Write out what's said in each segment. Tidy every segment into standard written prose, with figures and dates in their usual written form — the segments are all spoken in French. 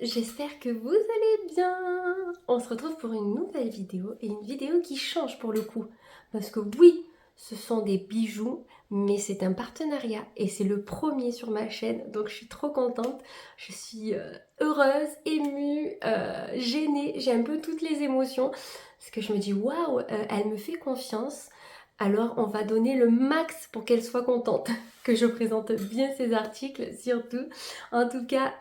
j'espère que vous allez bien. On se retrouve pour une nouvelle vidéo et une vidéo qui change pour le coup. Parce que oui, ce sont des bijoux, mais c'est un partenariat et c'est le premier sur ma chaîne. Donc je suis trop contente, je suis heureuse, émue, gênée, j'ai un peu toutes les émotions. Parce que je me dis waouh, elle me fait confiance. Alors on va donner le max pour qu'elle soit contente, que je présente bien ces articles surtout. En tout cas,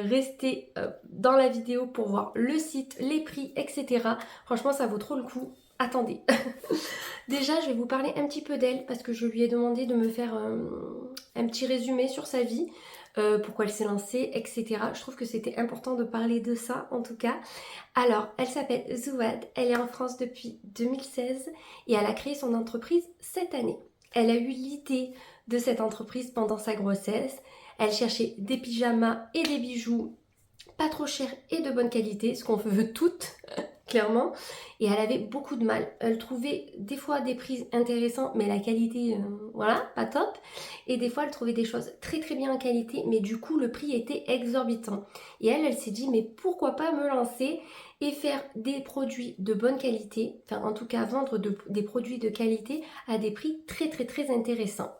restez dans la vidéo pour voir le site, les prix, etc. Franchement, ça vaut trop le coup. Attendez. Déjà, je vais vous parler un petit peu d'elle parce que je lui ai demandé de me faire un petit résumé sur sa vie, pourquoi elle s'est lancée, etc. Je trouve que c'était important de parler de ça en tout cas. Alors, elle s'appelle Zouad, elle est en France depuis 2016 et elle a créé son entreprise cette année. Elle a eu l'idée de cette entreprise pendant sa grossesse. Elle cherchait des pyjamas et des bijoux pas trop chers et de bonne qualité, ce qu'on veut toutes, clairement. Et elle avait beaucoup de mal. Elle trouvait des fois des prix intéressants, mais la qualité, voilà, pas top. Et des fois, elle trouvait des choses très très bien en qualité, mais du coup, le prix était exorbitant. Et elle s'est dit, mais pourquoi pas me lancer et faire des produits de bonne qualité, enfin en tout cas vendre des produits de qualité à des prix très très très intéressants.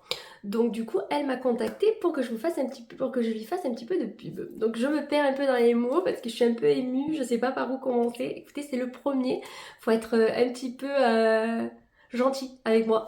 Donc du coup, elle m'a contactée pour que je lui fasse un petit peu de pub. Donc je me perds un peu dans les mots parce que je suis un peu émue, je sais pas par où commencer. Écoutez, c'est le premier, faut être un petit peu gentil avec moi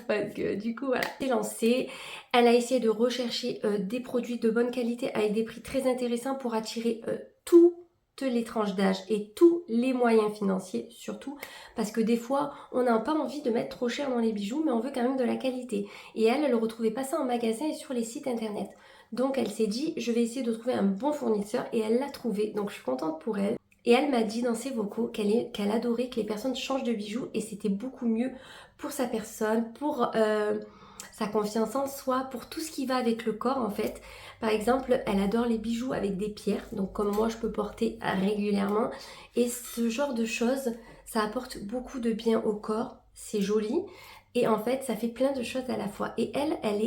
parce que du coup voilà, c'est lancé. Elle a essayé de rechercher des produits de bonne qualité avec des prix très intéressants pour attirer toutes les tranches d'âge et tous les moyens financiers surtout, parce que des fois on n'a pas envie de mettre trop cher dans les bijoux mais on veut quand même de la qualité. Et elle ne retrouvait pas ça en magasin et sur les sites internet. Donc elle s'est dit, je vais essayer de trouver un bon fournisseur et elle l'a trouvé. Donc je suis contente pour elle. Et elle m'a dit dans ses vocaux qu'elle adorait que les personnes changent de bijoux et c'était beaucoup mieux pour sa personne, pour sa confiance en soi, pour tout ce qui va avec le corps en fait. Par exemple, elle adore les bijoux avec des pierres, donc comme moi je peux porter régulièrement. Et ce genre de choses, ça apporte beaucoup de bien au corps, c'est joli. Et en fait, ça fait plein de choses à la fois. Et elle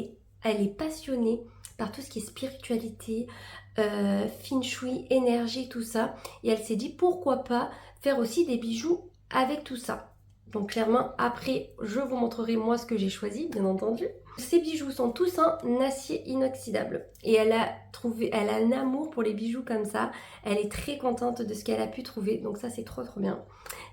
est passionnée par tout ce qui est spiritualité, feng shui, énergie, tout ça. Et elle s'est dit pourquoi pas faire aussi des bijoux avec tout ça. Donc clairement, après, je vous montrerai moi ce que j'ai choisi, bien entendu. Ces bijoux sont tous en acier inoxydable. Et elle a un amour pour les bijoux comme ça. Elle est très contente de ce qu'elle a pu trouver. Donc ça, c'est trop trop bien.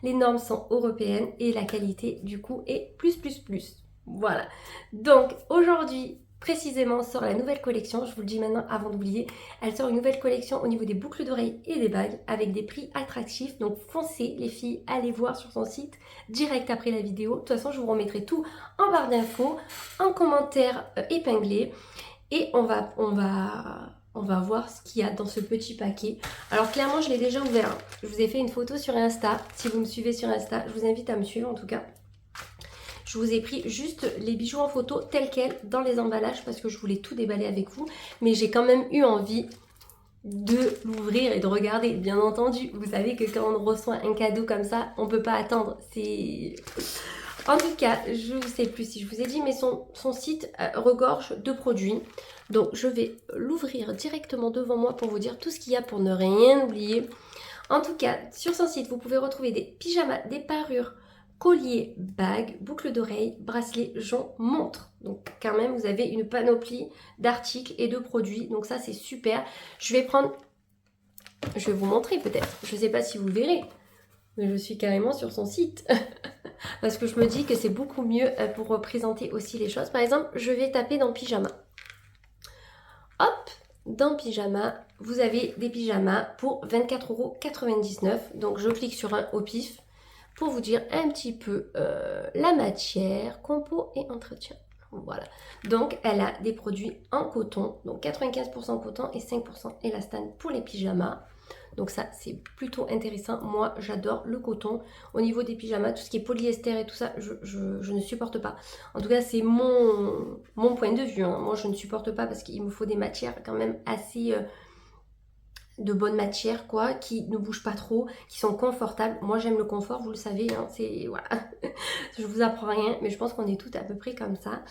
Les normes sont européennes et la qualité, du coup, est plus plus plus. Voilà. Donc aujourd'hui, précisément, sort la nouvelle collection. Je vous le dis maintenant avant d'oublier. Elle sort une nouvelle collection au niveau des boucles d'oreilles et des bagues avec des prix attractifs. Donc foncez les filles, allez voir sur son site direct après la vidéo. De toute façon, je vous remettrai tout en barre d'infos, en commentaire épinglé. Et on va voir ce qu'il y a dans ce petit paquet. Alors clairement, je l'ai déjà ouvert. Je vous ai fait une photo sur Insta. Si vous me suivez sur Insta, je vous invite à me suivre en tout cas. Je vous ai pris juste les bijoux en photo tels quels dans les emballages parce que je voulais tout déballer avec vous. Mais j'ai quand même eu envie de l'ouvrir et de regarder. Bien entendu, vous savez que quand on reçoit un cadeau comme ça, on ne peut pas attendre. C'est... En tout cas, je ne sais plus si je vous ai dit, mais son site regorge de produits. Donc je vais l'ouvrir directement devant moi pour vous dire tout ce qu'il y a pour ne rien oublier. En tout cas, sur son site, vous pouvez retrouver des pyjamas, des parures, colliers, bagues, boucles d'oreilles, bracelets, joncs, montres. Donc quand même, vous avez une panoplie d'articles et de produits. Donc ça, c'est super. Je vais vous montrer peut-être. Je ne sais pas si vous verrez, mais je suis carrément sur son site. Parce que je me dis que c'est beaucoup mieux pour représenter aussi les choses. Par exemple, je vais taper dans pyjama. Hop, dans pyjama, vous avez des pyjamas pour 24,99 €. Donc je clique sur un au pif pour vous dire un petit peu la matière, compo et entretien. Voilà. Donc elle a des produits en coton, donc 95% coton et 5% élastane pour les pyjamas. Donc ça, c'est plutôt intéressant. Moi, j'adore le coton. Au niveau des pyjamas, tout ce qui est polyester et tout ça, je ne supporte pas. En tout cas, c'est mon point de vue. Hein. Moi, je ne supporte pas parce qu'il me faut des matières quand même assez de bonne matière quoi, qui ne bougent pas trop, qui sont confortables. Moi j'aime le confort, vous le savez, hein, c'est voilà, je vous apprends rien, mais je pense qu'on est toutes à peu près comme ça.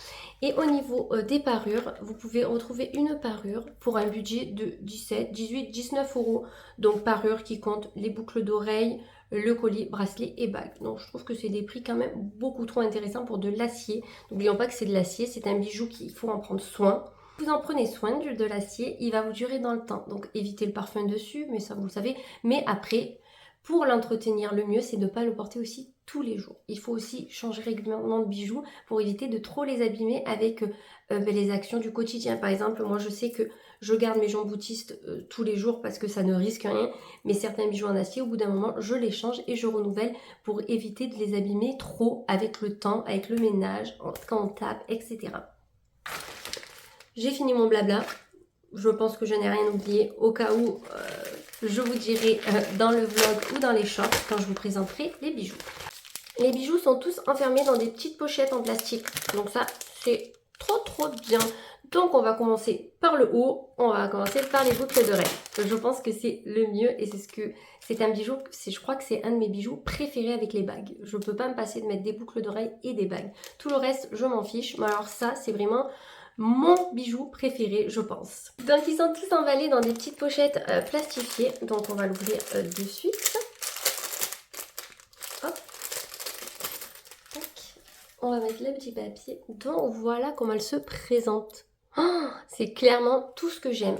Et au niveau des parures, vous pouvez retrouver une parure pour un budget de 17, 18, 19 euros. Donc parure qui compte les boucles d'oreilles, le collier, bracelet et bague. Donc je trouve que c'est des prix quand même beaucoup trop intéressants pour de l'acier. N'oublions pas que c'est de l'acier, c'est un bijou qu'il faut en prendre soin. Vous en prenez soin de l'acier, il va vous durer dans le temps. Donc évitez le parfum dessus, mais ça vous le savez. Mais après, pour l'entretenir le mieux, c'est de ne pas le porter aussi tous les jours. Il faut aussi changer régulièrement de bijoux pour éviter de trop les abîmer avec les actions du quotidien. Par exemple, moi je sais que je garde mes jamboutistes tous les jours parce que ça ne risque rien. Mais certains bijoux en acier, au bout d'un moment, je les change et je renouvelle pour éviter de les abîmer trop avec le temps, avec le ménage, quand on tape, etc. J'ai fini mon blabla. Je pense que je n'ai rien oublié. Au cas où, je vous dirai dans le vlog ou dans les shorts quand je vous présenterai les bijoux. Les bijoux sont tous enfermés dans des petites pochettes en plastique. Donc ça, c'est trop bien. Donc on va commencer par le haut. On va commencer par les boucles d'oreilles. Je pense que c'est le mieux et c'est un bijou, je crois que c'est un de mes bijoux préférés avec les bagues. Je ne peux pas me passer de mettre des boucles d'oreilles et des bagues. Tout le reste, je m'en fiche. Mais alors ça, c'est vraiment mon bijou préféré, je pense. Donc ils sont tous emballés dans des petites pochettes plastifiées. Donc on va l'ouvrir de suite. Hop. Tac. On va mettre le petit papier. Donc voilà comment elle se présente. Oh, c'est clairement tout ce que j'aime.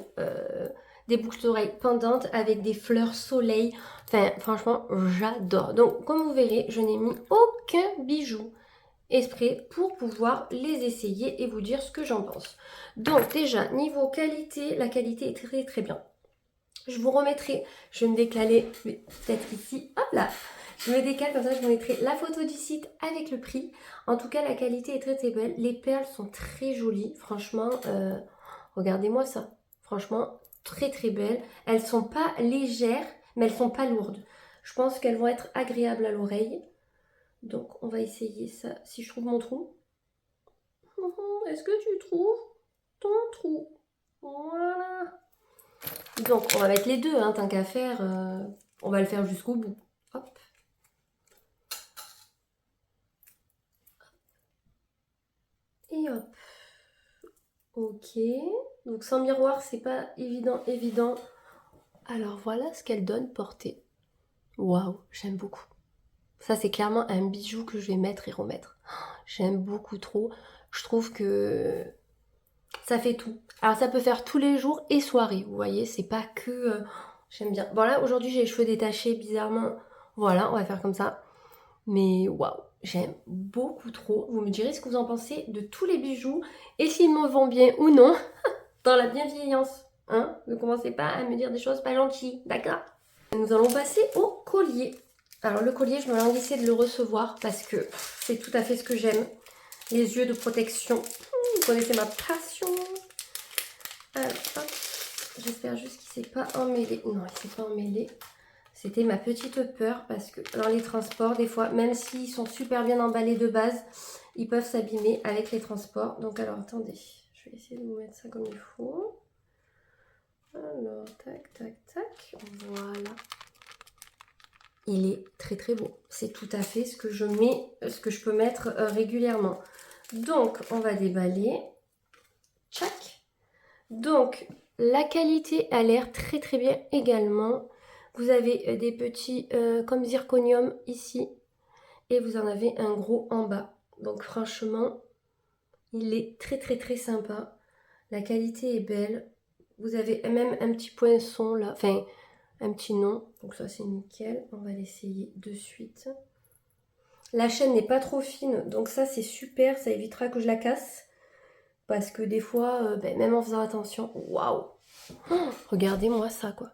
Des boucles d'oreilles pendantes avec des fleurs soleil. Enfin, franchement, j'adore. Donc, comme vous verrez, je n'ai mis aucun bijou exprès pour pouvoir les essayer et vous dire ce que j'en pense. Donc, déjà, niveau qualité, la qualité est très bien. Je vous remettrai, je vais me décaler peut-être ici, hop là. Je me décale comme ça, je vous mettrai la photo du site avec le prix. En tout cas, la qualité est très belle. Les perles sont très jolies. Franchement, regardez-moi ça. Franchement, très belles. Elles sont pas légères, mais elles sont pas lourdes. Je pense qu'elles vont être agréables à l'oreille. Donc, on va essayer ça. Si je trouve mon trou. Est-ce que tu trouves ton trou? Voilà. Donc, on va mettre les deux, hein, tant qu'à faire. On va le faire jusqu'au bout. Hop. Et hop. Ok. Donc sans miroir, c'est pas évident. Alors voilà ce qu'elle donne portée. Waouh, j'aime beaucoup. Ça, c'est clairement un bijou que je vais mettre et remettre. J'aime beaucoup trop. Je trouve que ça fait tout. Alors ça peut faire tous les jours et soirée. Vous voyez, c'est pas que... j'aime bien. Bon là, aujourd'hui, j'ai les cheveux détachés bizarrement. Voilà, on va faire comme ça. Mais waouh, j'aime beaucoup trop. Vous me direz ce que vous en pensez de tous les bijoux et s'ils me vont bien ou non, dans la bienveillance. Hein, ne commencez pas à me dire des choses pas gentilles, d'accord? Nous allons passer au collier. Alors le collier, je me languissais de le recevoir parce que c'est tout à fait ce que j'aime. Les yeux de protection. Vous connaissez ma passion. Alors, hop. J'espère juste qu'il ne s'est pas emmêlé. Non, il ne s'est pas emmêlé. C'était ma petite peur parce que dans les transports, des fois, même s'ils sont super bien emballés de base, ils peuvent s'abîmer avec les transports. Donc alors, attendez, je vais essayer de vous mettre ça comme il faut. Alors, tac, voilà. Il est très beau. C'est tout à fait ce que je mets, ce que je peux mettre régulièrement. Donc, on va déballer. Tchac. Donc, la qualité a l'air très bien également. Vous avez des petits comme zirconium ici et vous en avez un gros en bas. Donc franchement, il est très sympa. La qualité est belle. Vous avez même un petit poinçon là, enfin un petit nom. Donc ça c'est nickel. On va l'essayer de suite. La chaîne n'est pas trop fine, donc ça c'est super. Ça évitera que je la casse. Parce que des fois, même en faisant attention, waouh! Oh, regardez-moi ça quoi.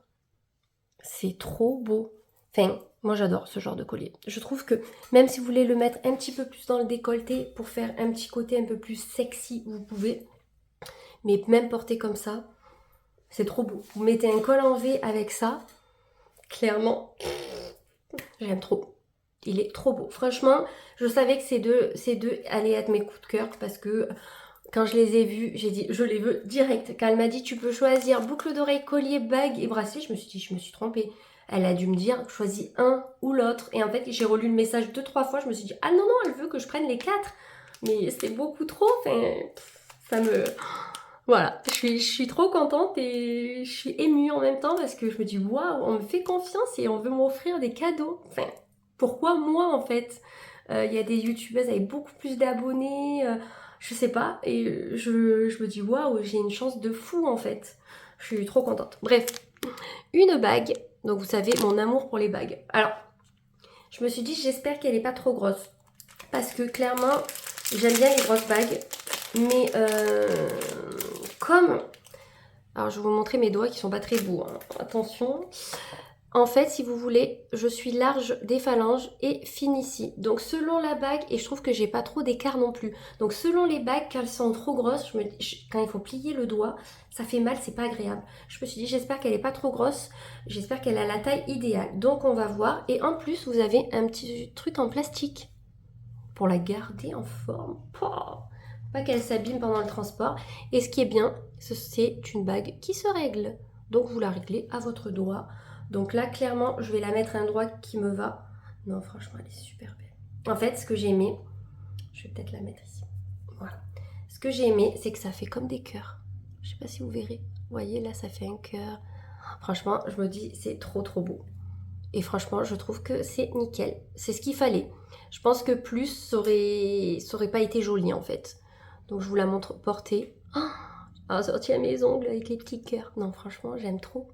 C'est trop beau. Enfin, moi j'adore ce genre de collier. Je trouve que même si vous voulez le mettre un petit peu plus dans le décolleté pour faire un petit côté un peu plus sexy, vous pouvez. Mais même porté comme ça, c'est trop beau. Vous mettez un col en V avec ça, clairement, j'aime trop. Il est trop beau. Franchement, je savais que ces deux allaient être mes coups de cœur parce que quand je les ai vus, j'ai dit je les veux direct. Quand elle m'a dit tu peux choisir boucle d'oreille, collier, bague et bracelet, je me suis dit je me suis trompée. Elle a dû me dire choisis un ou l'autre. Et en fait j'ai relu le message 2-3 fois, je me suis dit ah non non, elle veut que je prenne les 4. Mais c'est beaucoup trop, enfin, ça me... Voilà, je suis trop contente et je suis émue en même temps parce que je me dis waouh, on me fait confiance et on veut m'offrir des cadeaux. Enfin, pourquoi moi en fait? Il y a des youtubeuses avec beaucoup plus d'abonnés, je sais pas, et je me dis waouh, j'ai une chance de fou en fait. Je suis trop contente. Bref, une bague, donc vous savez mon amour pour les bagues. Alors, je me suis dit j'espère qu'elle est pas trop grosse parce que clairement j'aime bien les grosses bagues, mais comme... Alors, je vais vous montrer mes doigts qui sont pas très beaux, hein. Attention. En fait, si vous voulez, je suis large des phalanges et fine ici. Donc, selon la bague, et je trouve que j'ai pas trop d'écart non plus. Donc, selon les bagues, quand elles sont trop grosses, quand il faut plier le doigt, ça fait mal, c'est pas agréable. Je me suis dit, j'espère qu'elle est pas trop grosse. J'espère qu'elle a la taille idéale. Donc, on va voir. Et en plus, vous avez un petit truc en plastique pour la garder en forme. Pas qu'elle s'abîme pendant le transport. Et ce qui est bien, c'est une bague qui se règle. Donc vous la réglez à votre doigt. Donc là, clairement, je vais la mettre à un endroit qui me va. Non, franchement, elle est super belle. En fait, ce que j'ai aimé, je vais peut-être la mettre ici. Voilà. Ce que j'ai aimé, c'est que ça fait comme des cœurs. Je sais pas si vous verrez. Vous voyez, là, ça fait un cœur. Franchement, je me dis, c'est trop, trop beau. Et franchement, je trouve que c'est nickel. C'est ce qu'il fallait. Je pense que plus, ça aurait pas été joli, en fait. Donc, je vous la montre portée. Oh, sorti à mes ongles avec les petits cœurs. Non, franchement, j'aime trop.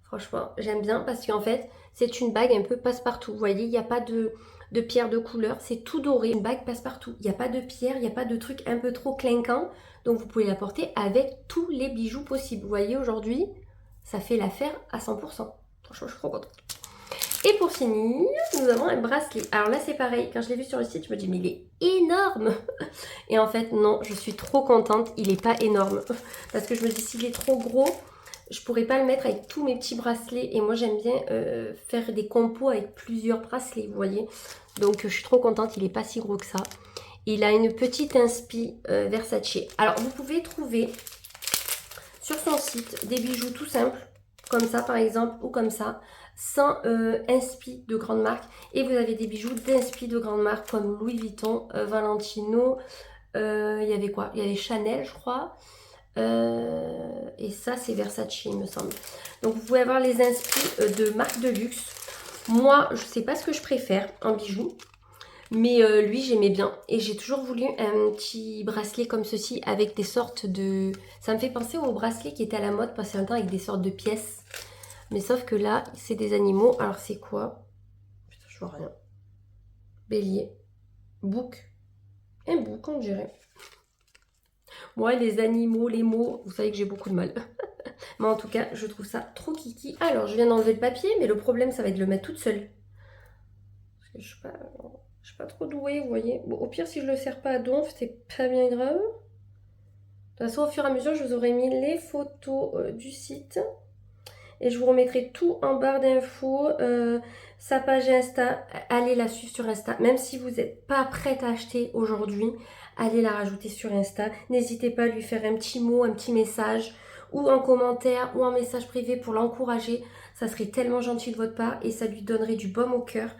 Franchement, j'aime bien parce qu'en fait, c'est une bague un peu passe-partout. Vous voyez, il n'y a pas de pierre de couleur. C'est tout doré. Une bague passe-partout. Il n'y a pas de pierre, il n'y a pas de truc un peu trop clinquant. Donc, vous pouvez la porter avec tous les bijoux possibles. Vous voyez, aujourd'hui, ça fait l'affaire à 100%. Franchement, je suis trop contente. Et pour finir, nous avons un bracelet. Alors là, c'est pareil. Quand je l'ai vu sur le site, je me dis, mais il est énorme. Et en fait, non, je suis trop contente. Il n'est pas énorme. Parce que je me dis, s'il est trop gros, je pourrais pas le mettre avec tous mes petits bracelets. Et moi, j'aime bien faire des compos avec plusieurs bracelets, vous voyez. Donc, je suis trop contente. Il n'est pas si gros que ça. Il a une petite inspi Versace. Alors, vous pouvez trouver sur son site des bijoux tout simples. Comme ça, par exemple, ou comme ça. Sans inspi de grande marque. Et vous avez des bijoux d'inspi de grande marque comme Louis Vuitton, Valentino, il y avait quoi? Il y avait Chanel, je crois. Et ça, c'est Versace, il me semble. Donc, vous pouvez avoir les inspi de marques de luxe. Moi, je ne sais pas ce que je préfère en bijoux. Mais lui, j'aimais bien. Et j'ai toujours voulu un petit bracelet comme ceci avec des sortes de... Ça me fait penser aux bracelets qui étaient à la mode passé un temps avec des sortes de pièces. Mais sauf que là, c'est des animaux. Alors, c'est quoi? Putain, je vois rien. Bélier. Bouc. Un bouc, on dirait. Moi, les animaux, les mots, vous savez que j'ai beaucoup de mal. Mais en tout cas, je trouve ça trop kiki. Alors, je viens d'enlever le papier, mais le problème, ça va être de le mettre toute seule. Parce que je suis pas trop douée, vous voyez. Bon, au pire, si je le serre pas à donf, c'est pas bien grave. De toute façon, au fur et à mesure, je vous aurai mis les photos du site. Et je vous remettrai tout en barre d'infos, sa page Insta, allez la suivre sur Insta. Même si vous n'êtes pas prête à acheter aujourd'hui, allez la rajouter sur Insta. N'hésitez pas à lui faire un petit mot, un petit message, ou en commentaire, ou en message privé pour l'encourager. Ça serait tellement gentil de votre part et ça lui donnerait du baume au cœur.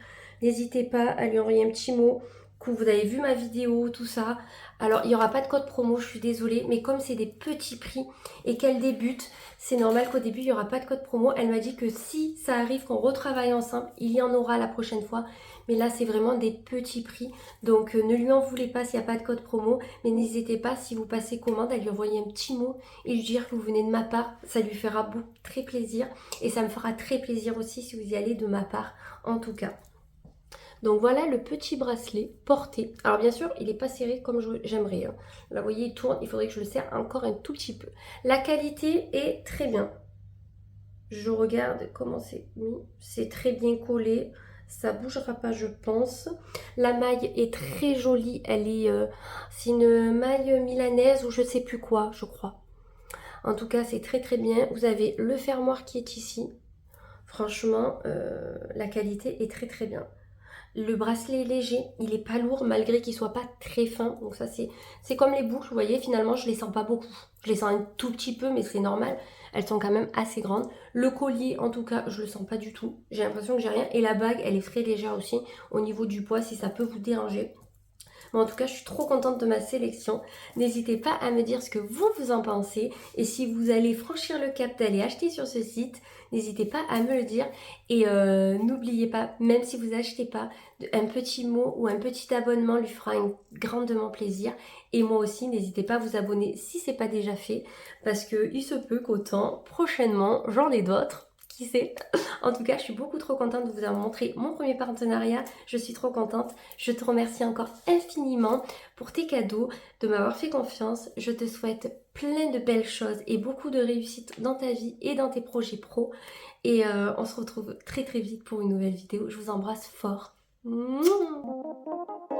N'hésitez pas à lui envoyer un petit mot, que vous avez vu ma vidéo, tout ça. Alors, il n'y aura pas de code promo, je suis désolée, mais comme c'est des petits prix et qu'elle débute, c'est normal qu'au début, il n'y aura pas de code promo. Elle m'a dit que si ça arrive qu'on retravaille ensemble, il y en aura la prochaine fois. Mais là, c'est vraiment des petits prix. Donc, ne lui en voulez pas s'il n'y a pas de code promo. Mais n'hésitez pas, si vous passez commande, à lui envoyer un petit mot et lui dire que vous venez de ma part. Ça lui fera très plaisir. Et ça me fera très plaisir aussi si vous y allez de ma part, en tout cas. Donc voilà le petit bracelet porté. Alors bien sûr, il n'est pas serré comme j'aimerais. Hein. Là, vous voyez, il tourne. Il faudrait que je le serre encore un tout petit peu. La qualité est très bien. Je regarde comment c'est mis. C'est très bien collé. Ça bougera pas, je pense. La maille est très jolie. Elle est... c'est une maille milanaise ou je sais plus quoi, je crois. En tout cas, c'est très très bien. Vous avez le fermoir qui est ici. Franchement, la qualité est très très bien. Le bracelet est léger, il est pas lourd malgré qu'il soit pas très fin. Donc ça c'est comme les boucles, vous voyez, finalement je les sens pas beaucoup. Je les sens un tout petit peu mais c'est normal. Elles sont quand même assez grandes. Le collier en tout cas je le sens pas du tout. J'ai l'impression que j'ai rien. Et la bague elle est très légère aussi au niveau du poids si ça peut vous déranger. Mais en tout cas, je suis trop contente de ma sélection. N'hésitez pas à me dire ce que vous en pensez. Et si vous allez franchir le cap d'aller acheter sur ce site, n'hésitez pas à me le dire. Et n'oubliez pas, même si vous n'achetez pas, un petit mot ou un petit abonnement lui fera un grandement plaisir. Et moi aussi, n'hésitez pas à vous abonner si ce n'est pas déjà fait. Parce qu'il se peut qu'autant, prochainement, j'en ai d'autres. Qui sait? En tout cas, je suis beaucoup trop contente de vous avoir montré mon premier partenariat. Je suis trop contente. Je te remercie encore infiniment pour tes cadeaux, de m'avoir fait confiance. Je te souhaite plein de belles choses et beaucoup de réussite dans ta vie et dans tes projets pro. Et on se retrouve très très vite pour une nouvelle vidéo. Je vous embrasse fort. Mouah.